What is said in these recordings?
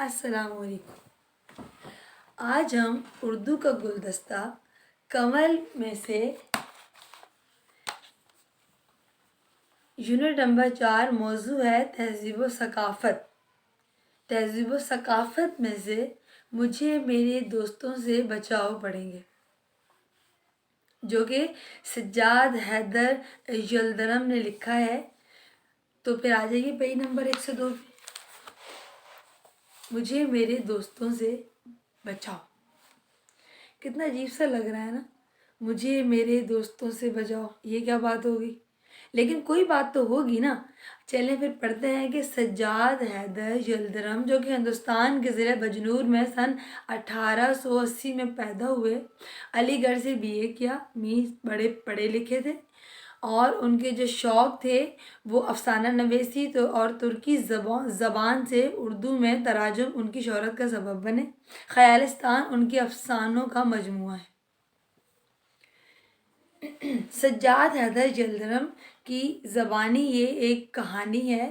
السلام علیکم۔ آج ہم اردو کا گلدستہ کمل میں سے یونٹ نمبر 4 موضوع ہے تہذیب و ثقافت۔ تہذیب و ثقافت میں سے مجھے میرے دوستوں سے بچاؤ پڑھیں گے، جو کہ سجاد حیدر یلدرم نے لکھا ہے۔ تو پھر آ جائیے پیج نمبر 102 پہ۔ مجھے میرے دوستوں سے بچاؤ، کتنا عجیب سا لگ رہا ہے نا، مجھے میرے دوستوں سے بچاؤ، یہ کیا بات ہوگی؟ لیکن کوئی بات تو ہوگی نا۔ چلیں پھر پڑھتے ہیں کہ سجاد حیدر یلدرم، جو کہ ہندوستان کے ضلع بجنور میں سن 1880 میں پیدا ہوئے، علی گڑھ سے BA کیا، بڑے پڑھے لکھے تھے، اور ان کے جو شوق تھے وہ افسانہ نویسی اور ترکی زبان سے اردو میں تراجم ان کی شہرت کا سبب بنے۔ خیالستان ان کے افسانوں کا مجموعہ ہے۔ سجاد حیدر یلدرم کی زبانی یہ ایک کہانی ہے۔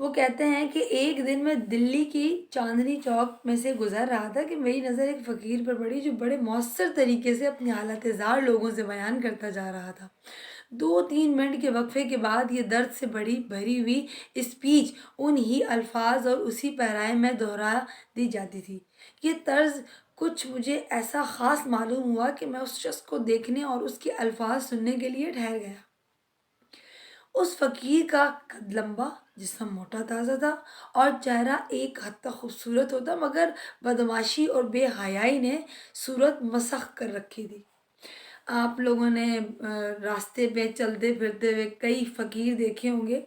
وہ کہتے ہیں کہ ایک دن میں دلی کی چاندنی چوک میں سے گزر رہا تھا کہ میری نظر ایک فقیر پر پڑی، جو بڑے مؤثر طریقے سے اپنی حالت زار لوگوں سے بیان کرتا جا رہا تھا۔ 2-3 منٹ کے وقفے کے بعد یہ درد سے بھری ہوئی اسپیچ انہی الفاظ اور اسی پیرائے میں دہرا دی جاتی تھی۔ یہ طرز کچھ مجھے ایسا خاص معلوم ہوا کہ میں اس شخص کو دیکھنے اور اس کے الفاظ سننے کے لیے ٹھہر گیا۔ اس فقیر کا قد لمبا، جسم موٹا تازہ تھا اور چہرہ ایک حد تک خوبصورت ہوتا، مگر بدمعاشی اور بے حیائی نے صورت مسخ کر رکھی تھی۔ آپ لوگوں نے راستے پہ چلتے پھرتے ہوئے کئی فقیر دیکھے ہوں گے۔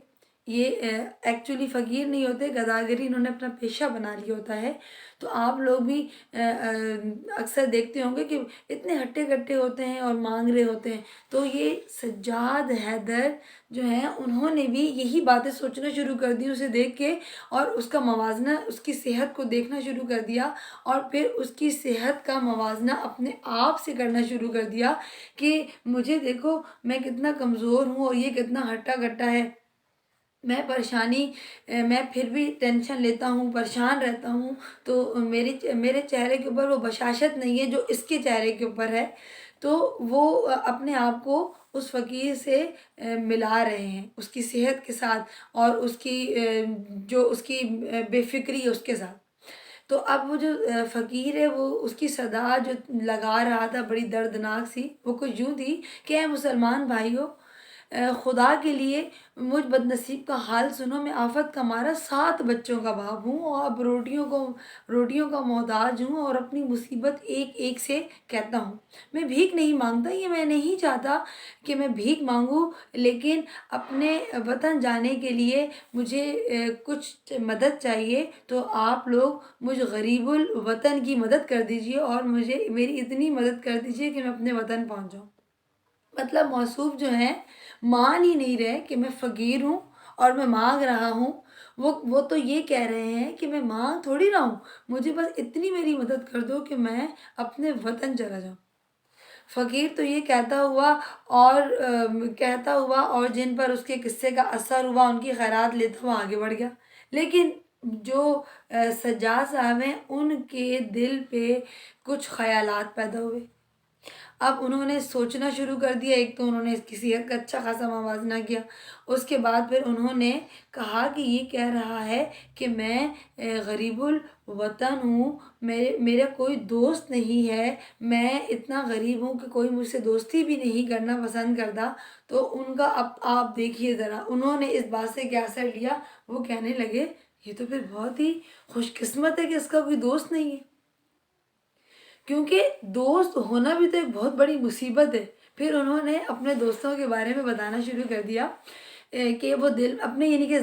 یہ ایکچولی فقیر نہیں ہوتے، گداگری انہوں نے اپنا پیشہ بنا لیا ہوتا ہے۔ تو آپ لوگ بھی اکثر دیکھتے ہوں گے کہ اتنے ہٹے کٹے ہوتے ہیں اور مانگ رہے ہوتے ہیں۔ تو یہ سجاد حیدر جو ہیں، انہوں نے بھی یہی باتیں سوچنا شروع کر دی اسے دیکھ کے، اور اس کا موازنہ، اس کی صحت کو دیکھنا شروع کر دیا، اور پھر اس کی صحت کا موازنہ اپنے آپ سے کرنا شروع کر دیا کہ مجھے دیکھو میں کتنا کمزور ہوں اور یہ کتنا ہٹا کٹا ہے۔ میں پھر بھی ٹینشن لیتا ہوں، پریشان رہتا ہوں، تو میرے چہرے کے اوپر وہ بشاشت نہیں ہے جو اس کے چہرے کے اوپر ہے۔ تو وہ اپنے آپ کو اس فقیر سے ملا رہے ہیں، اس کی صحت کے ساتھ، اور اس کی بے فکری اس کے ساتھ۔ تو اب وہ جو فقیر ہے، وہ اس کی صدا جو لگا رہا تھا بڑی دردناک سی، وہ کچھ یوں تھی کہ اے مسلمان بھائیو، خدا کے لیے مجھ بد نصیب کا حال سنو۔ میں آفت کا مارا 7 بچوں کا باپ ہوں، اور اب روٹیوں کا محتاج ہوں، اور اپنی مصیبت ایک ایک سے کہتا ہوں۔ میں بھیک نہیں مانگتا، یہ میں نہیں چاہتا کہ میں بھیک مانگوں، لیکن اپنے وطن جانے کے لیے مجھے کچھ مدد چاہیے۔ تو آپ لوگ مجھ غریب الوطن کی مدد کر دیجئے، اور میری اتنی مدد کر دیجئے کہ میں اپنے وطن پہنچ جاؤں۔ مطلب موصوف جو ہیں مان ہی نہیں رہے کہ میں فقیر ہوں اور میں مانگ رہا ہوں۔ وہ تو یہ کہہ رہے ہیں کہ میں مانگ تھوڑی رہا ہوں، مجھے بس اتنی میری مدد کر دو کہ میں اپنے وطن چلا جاؤں۔ فقیر تو یہ کہتا ہوا اور جن پر اس کے قصے کا اثر ہوا ان کی خیرات لیتا ہوا آگے بڑھ گیا۔ لیکن جو سجاد صاحب ہیں، ان کے دل پہ کچھ خیالات پیدا ہوئے۔ اب انہوں نے سوچنا شروع کر دیا۔ ایک تو انہوں نے اس کی صحت کا اچھا خاصا موازنہ کیا، اس کے بعد پھر انہوں نے کہا کہ یہ کہہ رہا ہے کہ میں غریب الوطن ہوں، میرا کوئی دوست نہیں ہے، میں اتنا غریب ہوں کہ کوئی مجھ سے دوستی بھی نہیں کرنا پسند کرتا۔ تو ان کا اب آپ دیکھیے ذرا، انہوں نے اس بات سے کیا اثر لیا، وہ کہنے لگے یہ تو پھر بہت ہی خوش قسمت ہے کہ اس کا کوئی دوست نہیں ہے، کیونکہ دوست ہونا بھی تو ایک بہت بڑی مصیبت ہے۔ پھر انہوں نے اپنے دوستوں کے بارے میں بتانا شروع کر دیا کہ وہ اپنے یعنی کہ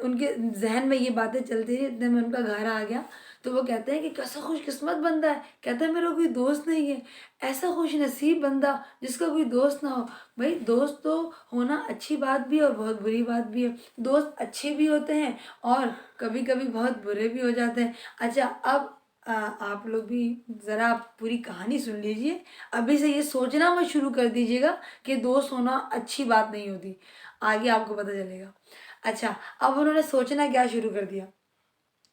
ان کے ذہن میں یہ باتیں چلتی رہی، اتنے میں ان کا گھر آ گیا۔ تو وہ کہتے ہیں کہ کیسا خوش قسمت بندہ ہے، کہتا ہے میرا کوئی دوست نہیں ہے، ایسا خوش نصیب بندہ جس کا کوئی دوست نہ ہو۔ بھائی دوست تو ہونا اچھی بات بھی ہے اور بہت بری بات بھی ہے۔ دوست اچھے بھی ہوتے ہیں اور کبھی کبھی بہت برے بھی ہو جاتے ہیں۔ اچھا، اب آپ لوگ بھی ذرا پوری کہانی سن لیجئے، ابھی سے یہ سوچنا مت شروع کر دیجئے گا کہ دوست ہونا اچھی بات نہیں ہوتی، آگے آپ کو پتہ چلے گا۔ اچھا، اب انہوں نے سوچنا کیا شروع کر دیا